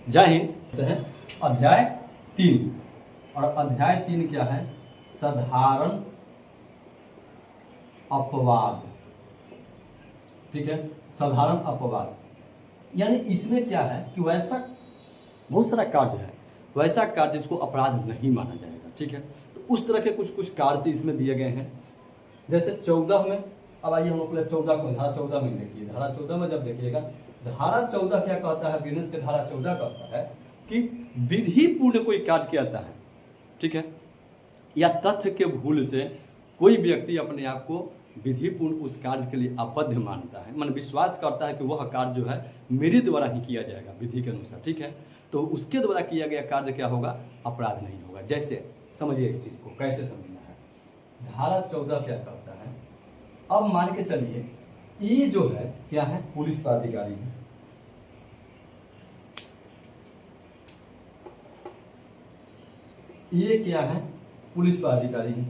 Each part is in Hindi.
जय हिंद। हैं अध्याय 3 और अध्याय 3 क्या है? साधारण अपवाद। ठीक है, साधारण अपवाद यानी इसमें क्या है कि वैसा बहुत सारा कार्य है, वैसा कार्य जिसको अपराध नहीं माना जाएगा। ठीक है, तो उस तरह के कुछ कार्य इसमें दिए गए हैं। जैसे 14 में, अब आइए हम लोग 14 को धारा 14 में देखिए। धारा 14 में जब देखिएगा, धारा 14 क्या कहता है? बिजनेस के धारा 14 कहता है कि विधि पूर्ण कोई कार्य किया जाता है, ठीक है, या तथ्य के भूल से कोई व्यक्ति अपने आप को विधिपूर्ण उस कार्य के लिए अबद्ध मानता है, मन विश्वास करता है कि वह कार्य जो है मेरे द्वारा ही किया जाएगा विधि के अनुसार। ठीक है, तो उसके द्वारा किया गया कार्य क्या होगा? अपराध नहीं होगा। जैसे समझिए इस चीज को कैसे समझना है। धारा 14 क्या कहता है? अब मान के चलिए ये जो है क्या है? पुलिस पदाधिकारी है। ये क्या है? पुलिस पदाधिकारी है।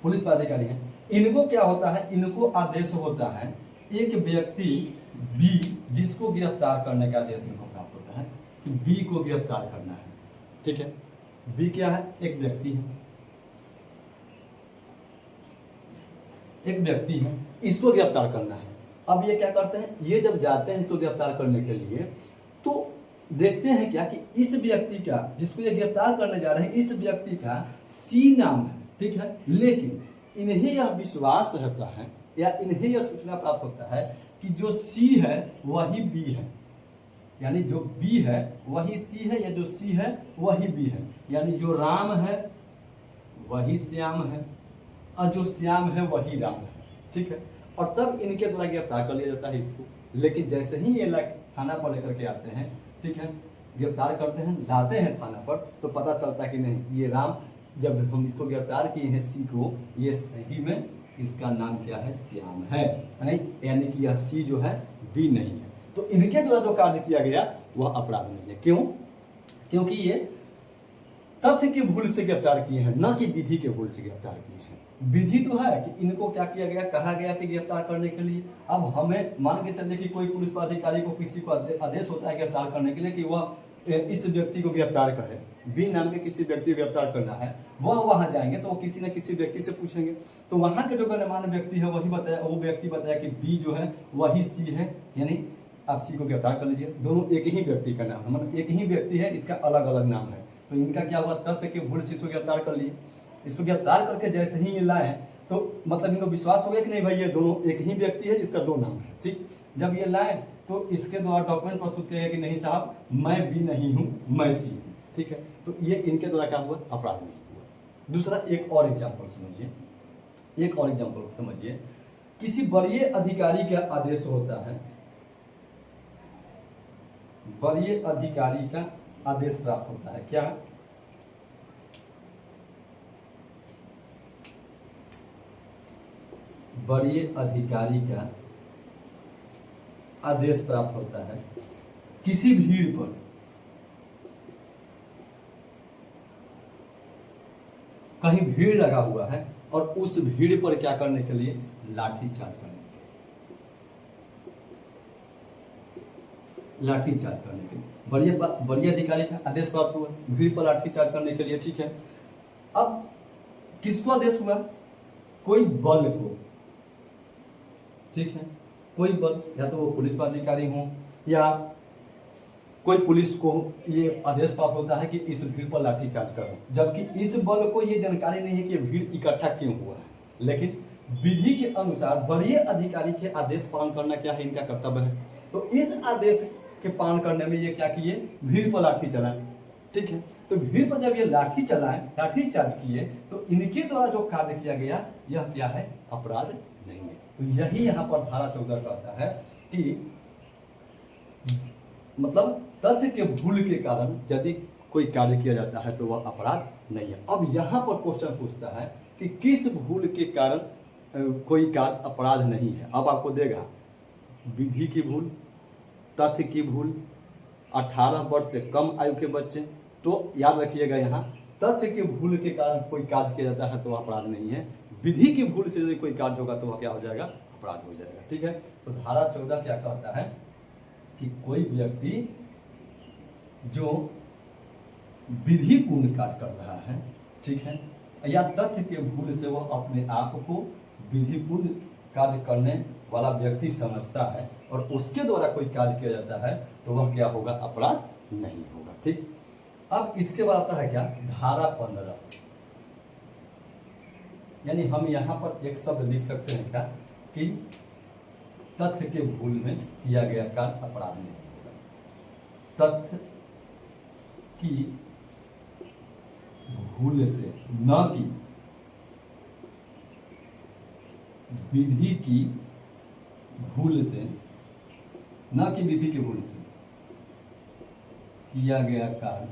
पुलिस पदाधिकारी है। इनको क्या होता है? इनको आदेश होता है एक व्यक्ति बी, जिसको गिरफ्तार करने का आदेश इनको प्राप्त होता है कि बी को गिरफ्तार करना है। ठीक है, बी क्या है? एक व्यक्ति है, एक व्यक्ति है, इसको गिरफ्तार करना है। अब ये क्या करते हैं? ये जब जाते हैं इसको गिरफ्तार करने के लिए, तो देखते हैं क्या कि इस व्यक्ति का, जिसको ये गिरफ्तार करने जा रहे हैं, इस व्यक्ति का सी नाम है। ठीक है, लेकिन इन्हें यह विश्वास रहता है या इन्हें यह सूचना प्राप्त होता है कि जो सी है वही बी है, यानी जो बी है वही सी है, या जो सी है वही बी है, यानी जो राम है वही श्याम है और जो श्याम है वही राम है। ठीक है, और तब इनके द्वारा गिरफ्तार कर लिया जाता है इसको। लेकिन जैसे ही ये थाना पर लेकर के आते हैं, ठीक है, गिरफ्तार करते हैं, लाते हैं थाना पर, तो पता चलता है कि नहीं, ये राम, जब हम इसको गिरफ्तार किए हैं सी को, ये सही में इसका नाम क्या है? श्याम है, नहीं, यानी कि यह सी जो है बी नहीं है। तो इनके द्वारा जो कार्य किया गया वह अपराध नहीं है। क्यों? क्योंकि ये तथ्य की भूल से गिरफ्तार किए हैं, न कि विधि के भूल से गिरफ्तार किए हैं। विधि तो है कि इनको क्या किया गया, कहा गया कि गिरफ्तार करने के लिए। अब हमें मान के चलिए कि कोई पुलिस पदाधिकारी को, किसी को आदेश होता है गिरफ्तार करने के लिए कि वह इस व्यक्ति को गिरफ्तार करे, बी नाम के किसी व्यक्ति को गिरफ्तार करना है। वह वहां जाएंगे तो वो किसी न किसी व्यक्ति से पूछेंगे, तो वहां के जो गणमान्य व्यक्ति है वही बताया, वो व्यक्ति बताया कि बी जो है वही सी है, यानी आप सी को गिरफ्तार कर लीजिए। दोनों एक ही व्यक्ति का नाम है, मतलब एक ही व्यक्ति है, इसका अलग अलग नाम है। तो इनका क्या हुआ? तथ्य के भूल से इसको गिरफ्तार कर लिए। इसको गिरफ्तार करके जैसे ही ये लाए तो मतलब इनको विश्वास हो गया कि नहीं भाई ये दोनों एक ही व्यक्ति है जिसका दो नाम है। ठीक, जब ये लाए तो इसके द्वारा डॉक्यूमेंट प्रस्तुत किया गया कि नहीं साहब, मैं बी नहीं हूं, मैं सी हूं। ठीक है, तो ये इनके द्वारा क्या हुआ? अपराध नहीं हुआ। दूसरा एक और एग्जाम्पल समझिए, एक और एग्जाम्पल समझिए। किसी बड़े अधिकारी का आदेश होता है, बड़े अधिकारी का आदेश प्राप्त होता है, क्या? बड़े अधिकारी का आदेश प्राप्त होता है किसी भीड़ पर, कहीं भीड़ लगा हुआ है और उस भीड़ पर क्या करने के लिए? लाठीचार्ज करने के लिए, लाठीचार्ज करने के लिए बड़े अधिकारी का आदेश प्राप्त हुआ भीड़ पर लाठीचार्ज करने के लिए। ठीक है, अब किसको आदेश हुआ? कोई बल को। ठीक है, कोई बल, या तो वो पुलिस पदाधिकारी हो या कोई पुलिस को ये आदेश प्राप्त होता है कि इस भीड़ पर लाठीचार्ज करो, जबकि इस बल को ये जानकारी नहीं है कि भीड़ इकट्ठा क्यों हुआ है। लेकिन विधि के अनुसार बड़े अधिकारी के आदेश पालन करना क्या है? इनका कर्तव्य है। तो इस आदेश के पालन करने में ये क्या किए? भीड़ पर लाठी चलाए। ठीक है, तो भीड़ पर जब ये लाठी चलाए, लाठीचार्ज किए, तो इनके द्वारा जो कार्य किया गया यह क्या है? अपराध नहीं है। तो यही यहाँ पर धारा 14 कहता है कि मतलब तथ्य के भूल के कारण यदि कोई कार्य किया जाता है तो वह अपराध नहीं है। अब यहाँ पर क्वेश्चन पूछता है कि किस भूल के कारण कोई कार्य अपराध नहीं है। अब आपको देगा विधि की भूल, तथ्य की भूल, 18 वर्ष से कम आयु के बच्चे। तो याद रखिएगा, यहाँ तथ्य के भूल के कारण कोई कार्य किया जाता है तो अपराध नहीं है, विधि की भूल से यदि कोई कार्य होगा तो वह क्या हो जाएगा? अपराध हो जाएगा। ठीक है, तो धारा 14 क्या कहता है कि कोई व्यक्ति जो विधिपूर्ण कार्य कर रहा है, ठीक है, या तथ्य के भूल से वह अपने आप को विधिपूर्ण कार्य करने वाला व्यक्ति समझता है और उसके द्वारा कोई कार्य किया जाता है तो वह क्या होगा, अपराध नहीं होगा। ठीक, अब इसके बाद आता है क्या, धारा 15, यानी हम यहाँ पर एक शब्द लिख सकते हैं क्या कि तथ्य के भूल में किया गया कार्य अपराध नहीं होगा। तथ्य की भूल से, न कि विधि की भूल से, न कि विधि की भूल से किया गया कार्य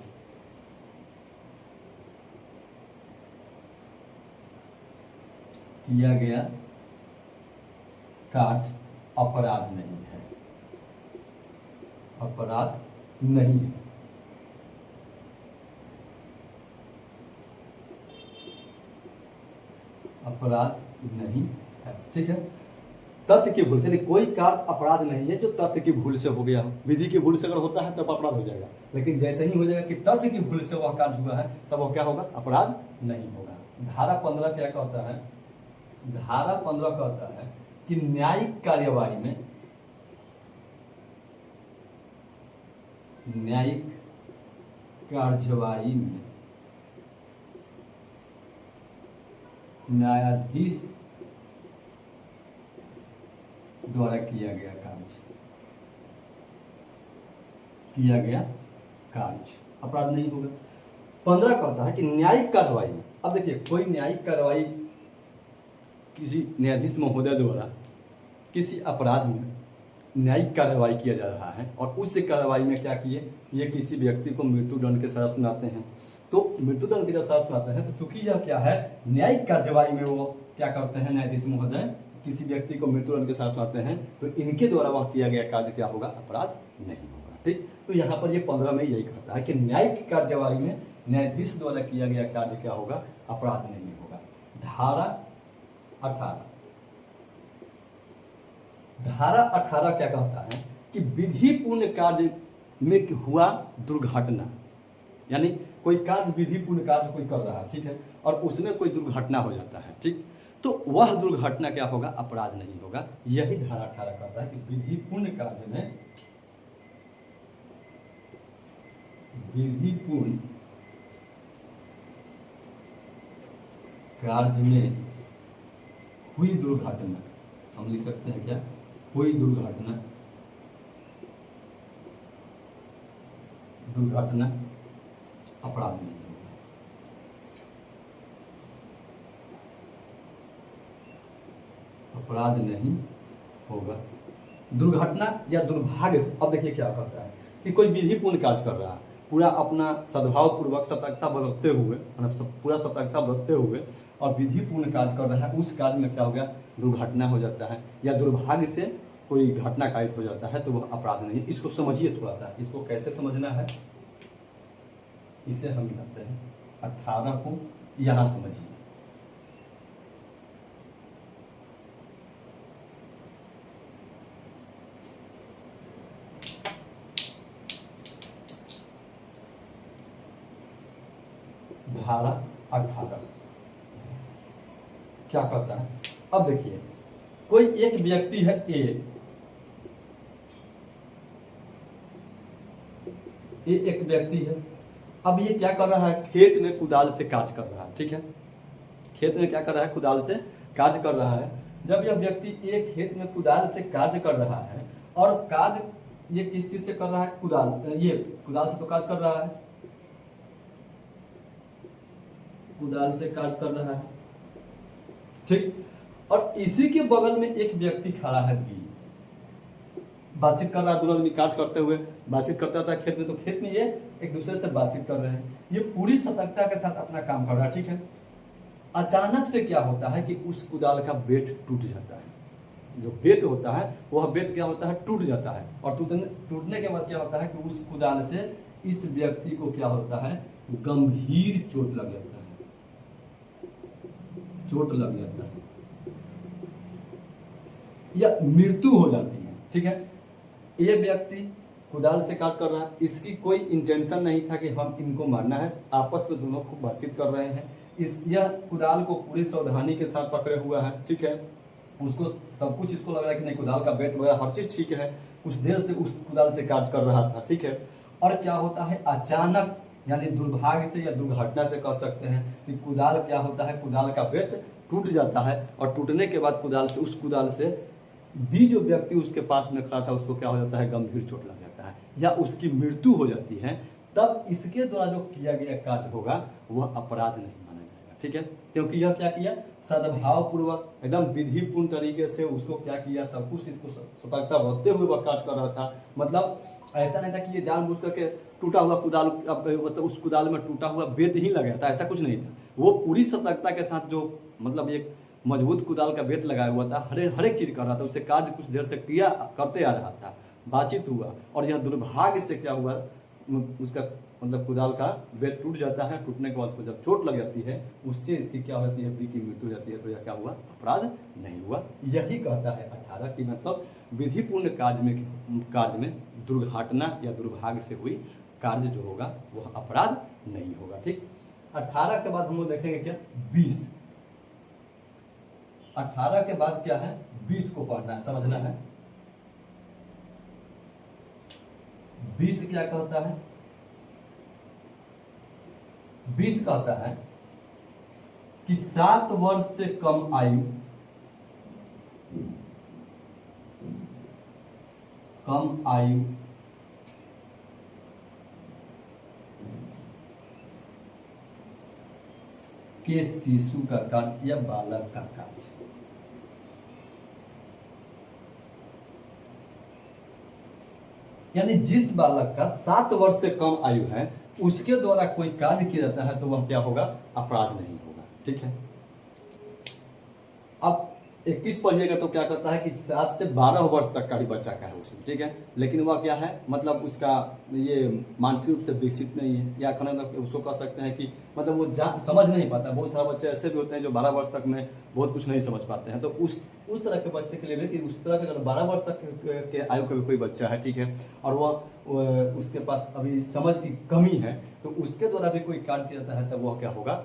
अपराध नहीं है, अपराध नहीं है। अपराध नहीं है। ठीक है, तथ्य की भूल से, कोई कार्य अपराध नहीं है जो तथ्य की भूल से हो गया हो। विधि की भूल से अगर होता है तब अपराध हो जाएगा, लेकिन जैसे ही हो जाएगा कि तथ्य की भूल से वह कार्य हुआ है तब वह क्या होगा, अपराध नहीं होगा। धारा 15 क्या कहता है, धारा 15 कहता है कि न्यायिक कार्यवाही में, न्यायिक कार्यवाही में न्यायाधीश द्वारा किया गया कार्य अपराध नहीं होगा। 15 कहता है कि न्यायिक कार्यवाही में, अब देखिए कोई न्यायिक कार्यवाही किसी न्यायाधीश महोदय द्वारा किसी अपराध में न्यायिक कार्यवाही किया जा रहा है और उस कार्यवाही में क्या किए, ये किसी व्यक्ति को मृत्युदंड के सजा सुनाते हैं। तो मृत्युदंड की जब सजा सुनाते हैं तो चूंकि यह क्या है, न्यायिक कार्यवाही में वो क्या करते हैं, न्यायाधीश महोदय किसी व्यक्ति को मृत्युदंड के सजा सुनाते हैं, तो इनके द्वारा वह किया गया कार्य क्या होगा, अपराध नहीं होगा। ठीक, तो यहाँ पर ये 15 में यही कहता है कि न्यायिक कार्यवाही में न्यायाधीश द्वारा किया गया कार्य क्या होगा, अपराध नहीं होगा। धारा 18, धारा 18 क्या कहता है कि विधिपूर्ण कार्य में हुआ दुर्घटना, यानी कोई कार्य विधिपूर्ण कार्य कोई कर रहा है, ठीक है, और उसमें कोई दुर्घटना हो जाता है, ठीक, तो वह दुर्घटना क्या होगा, अपराध नहीं होगा। यही धारा 18 कहता है कि विधिपूर्ण कार्य में, विधिपूर्ण कार्य में हुई दुर्घटना, हम लिख सकते हैं क्या, हुई दुर्घटना, दुर्घटना अपराध नहीं होगा। अपराध नहीं होगा। दुर्घटना या दुर्भाग्य से, अब देखिए क्या कहता है कि कोई विधिपूर्ण कार्य कर रहा है, पूरा अपना सद्भाव पूर्वक सतर्कता बरतते हुए, पूरा सतर्कता बरतते हुए और विधिपूर्ण कार्य कर रहा है, उस कार्य में क्या हो गया, दुर्घटना हो जाता है या दुर्भाग्य से कोई घटना कायित हो जाता है, तो वह अपराध नहीं। इसको समझिए थोड़ा सा, इसको कैसे समझना है, इसे हम कहते हैं 18 को यहां समझिए। धारा 18 क्या कहता है, अब देखिए कोई एक व्यक्ति है ए, एक व्यक्ति है, अब ये क्या कर रहा है, खेत में कुदाल से कार्य कर रहा है, ठीक है, खेत में क्या कर रहा है, कुदाल से कार्य कर रहा है। जब यह व्यक्ति एक खेत में कुदाल से कार्य कर रहा है और कार्य ये किस चीज से कर रहा है, कुदाल, ये कुदाल से तो कार्य कर रहा है, कुदाल से कार्य कर रहा है, ठीक, और इसी के बगल में एक व्यक्ति खड़ा है बी, बातचीत कर रहा है, दोनों आदमी कार्य करते हुए बातचीत करता था खेत में, तो खेत में ये एक दूसरे से बातचीत कर रहे हैं, ये पूरी सतर्कता के साथ अपना काम कर रहा है, ठीक है। अचानक से क्या होता है कि उस कुदाल का बेट टूट जाता है, जो बेत होता है वह बेत क्या होता है, टूट जाता है, और टूटने के बाद क्या होता है कि उस कुदाल से इस व्यक्ति को क्या होता है, गंभीर चोट लग जाता है, चोट लग जाता है। या मृत्यु हो जाती है। ठीक है, ये व्यक्ति कुदाल से काज कर रहा है, इसकी कोई इंटेंशन नहीं था कि हम इनको मारना है, आपस में दोनों खूब बातचीत कर रहे हैं। यह कुदाल को पूरी सावधानी के साथ पकड़े हुआ है। ठीक है, उसको सब कुछ इसको लग रहा है कि नहीं कुदाल का बेट वगैरह हर चीज़ ठीक है, कुछ देर से उस कुदाल से काज कर रहा था। ठीक है, और क्या होता है अचानक यानी दुर्भाग्य से या दुर्घटना से कह सकते हैं कि कुदाल क्या होता है, कुदाल का बेट टूट जाता है और टूटने के बाद उस कुदाल से भी जो व्यक्ति उसके पास में खड़ा था उसको क्या हो जाता है, गंभीर चोट लग जाता है या उसकी मृत्यु हो जाती है। तब इसके द्वारा जो किया गया कार्य होगा वह अपराध नहीं माना जाएगा। ठीक है, क्योंकि यह क्या किया, सद्भाव पूर्वक एकदम विधिपूर्ण तरीके से उसको क्या किया, सब कुछ इसको सतर्कता बरतते हुए वह कार्य कर रहा था। मतलब ऐसा नहीं था कि ये जानबूझ करके टूटा हुआ कुदाल मतलब उस कुदाल में टूटा हुआ बेत ही लगाया था, ऐसा कुछ नहीं था। वो पूरी सतर्कता के साथ जो मतलब एक मजबूत कुदाल का बेट लगाया हुआ था, हर एक चीज कर रहा था, उससे कार्य कुछ देर से क्रिया करते आ रहा था, बातचीत हुआ और यह दुर्भाग्य से क्या हुआ, उसका मतलब कुदाल का बेट टूट जाता है। टूटने के बाद उसको जब चोट लग जाती है उससे इसकी क्या होती है, की मृत्यु हो जाती है। तो यह क्या हुआ, अपराध नहीं हुआ। यही कहता है 18 की मतलब विधिपूर्ण कार्य में दुर्घटना या दुर्भाग्य से हुई कार्य जो होगा वह अपराध नहीं होगा। ठीक, 18 के बाद हम लोग देखेंगे क्या 20। 18 के बाद क्या है, 20 को पढ़ना है, समझना है। 20 क्या कहता है, 20 कहता है कि 7 वर्ष से कम आयु के शिशु का कार्य या बालक का कार्य। यानी जिस बालक का 7 वर्ष से कम आयु है उसके द्वारा कोई कार्य किया जाता है तो वह क्या होगा, अपराध नहीं होगा। ठीक है, अब 21 पढ़िएगा तो क्या कहता है कि 7 से 12 वर्ष तक का ही बच्चा का है उसमें। ठीक है, लेकिन वह क्या है, मतलब उसका ये मानसिक रूप से विकसित नहीं है, या उसको कह सकते हैं कि मतलब वो समझ नहीं पाता। बहुत सारे बच्चे ऐसे भी होते हैं जो 12 वर्ष तक में बहुत कुछ नहीं समझ पाते हैं। तो उस तरह के बच्चे के लिए भी कि उस तरह के अगर 12 वर्ष तक के आयु का भी कोई बच्चा है, ठीक है, और वह उसके पास अभी समझ की कमी है तो उसके द्वारा भी कोई कार्य किया जाता है तो वह क्या होगा,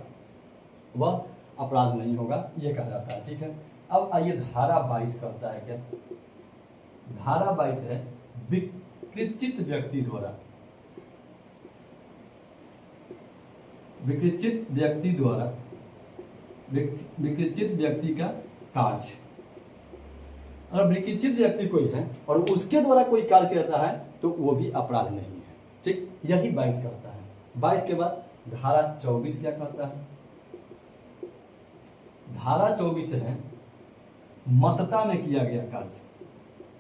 वह अपराध नहीं होगा, ये कहा जाता है। ठीक है, अब आइए धारा 22 कहता है क्या, धारा 22 है विकृचित व्यक्ति द्वारा विकृचित व्यक्ति का कार्य। अगर विकृचित व्यक्ति कोई है और उसके द्वारा कोई कार्य किया जाता है तो वो भी अपराध नहीं है। ठीक, यही 22 कहता है। 22 के बाद धारा 24 क्या कहता है, धारा 24 है मतता में किया गया कार्य,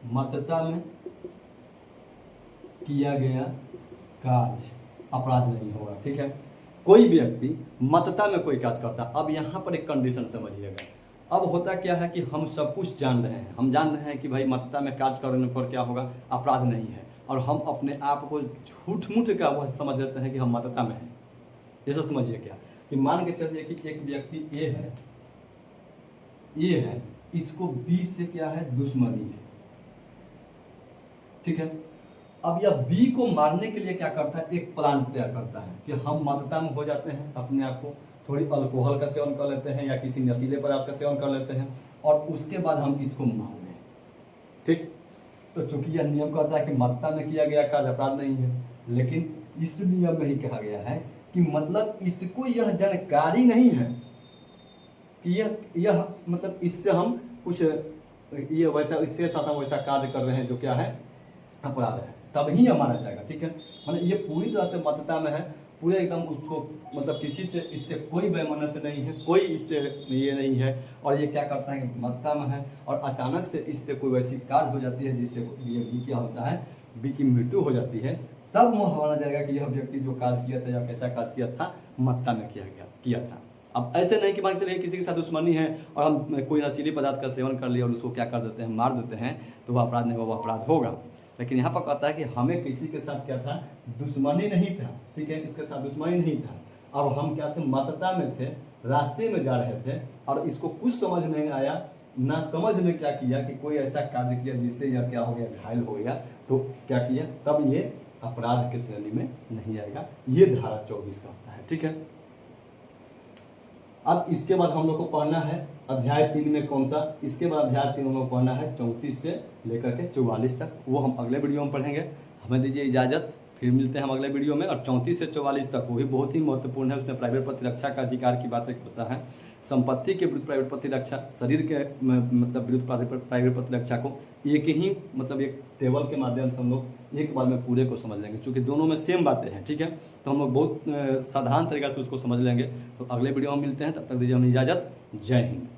मतता में किया गया कार्य अपराध नहीं होगा। ठीक है, कोई व्यक्ति मतता में कोई कार्य करता, अब यहाँ पर एक कंडीशन समझिएगा। अब होता क्या है कि हम सब कुछ जान रहे हैं, हम जान रहे हैं कि भाई मतता में कार्य करने पर क्या होगा, अपराध नहीं है, और हम अपने आप को झूठ मूठ का वह समझ लेते हैं कि हम मतता में हैं। जैसा समझिए क्या कि मान के चलिए कि एक व्यक्ति ए है, इसको बी से क्या है, दुश्मनी है। ठीक है, अब यह बी को मारने के लिए क्या करता है, एक प्लान तैयार करता है कि हम मतता में हो जाते हैं, अपने आप को थोड़ी अल्कोहल का सेवन कर लेते हैं या किसी नशीले पदार्थ का सेवन कर लेते हैं और उसके बाद हम इसको मार लें। ठीक, तो चूंकि यह नियम कहता है कि मतता में किया गया कार्य अपराध नहीं है, लेकिन इस नियम में ही कहा गया है कि मतलब इसको यह जानकारी नहीं है कि यह मतलब इससे हम कुछ ये वैसा इससे साथ हम वैसा कार्य कर रहे हैं जो क्या है, अपराध है, तब ही यह माना जाएगा। ठीक है, मतलब ये पूरी तरह से मतता में है, पूरे एकदम उसको मतलब किसी से इससे कोई वैमनस्य नहीं है, कोई इससे ये नहीं है, और ये क्या करता है कि मतता में है और अचानक से इससे कोई वैसी कार्य हो जाती है जिससे ये बी क्या होता है, बी की मृत्यु हो जाती है, तब माना जाएगा कि यह व्यक्ति जो कार्य किया था या कैसा कार्य किया था, मतता में किया था। अब ऐसे नहीं कि मान चलिए किसी के साथ दुश्मनी है और हम कोई नशीली पदार्थ का सेवन कर लिया और उसको क्या कर देते हैं, मार देते हैं, तो वह अपराध नहीं होगा, वह अपराध होगा। लेकिन यहाँ पर कहता है कि हमें किसी के साथ क्या था, दुश्मनी नहीं था। ठीक है, इसके साथ दुश्मनी नहीं था, अब हम क्या थे, मतता में थे, रास्ते में जा रहे थे और इसको कुछ समझ नहीं आया ना समझ में क्या किया कि कोई ऐसा कार्य किया जिससे यह क्या हो गया, घायल हो गया, तो क्या किया, तब ये अपराध की श्रेणी में नहीं आएगा। ये धारा 24 का होता है। ठीक है, अब इसके बाद हम लोग को पढ़ना है अध्याय 3 में कौन सा, इसके बाद अध्याय 3 हम लोग पढ़ना है 34 से लेकर के 44 तक, वो हम अगले वीडियो में पढ़ेंगे। हमें दीजिए इजाज़त, फिर मिलते हैं हम अगले वीडियो में। और 34 से 44 तक वो भी बहुत ही महत्वपूर्ण है, उसमें प्राइवेट प्रतिरक्षा का अधिकार की बातें करता है, संपत्ति के विरुद्ध प्राइवेट प्रतिरक्षा, शरीर के मतलब विरुद्ध प्राइवेट प्रतिरक्षा को एक ही मतलब एक टेबल के माध्यम से हम लोग एक बार में पूरे को समझ लेंगे, क्योंकि दोनों में सेम बातें हैं। ठीक है, तो हम लोग बहुत साधारण तरीके से उसको समझ लेंगे। तो अगले वीडियो में मिलते हैं, तब तक दीजिए हमें इजाज़त। जय हिंद।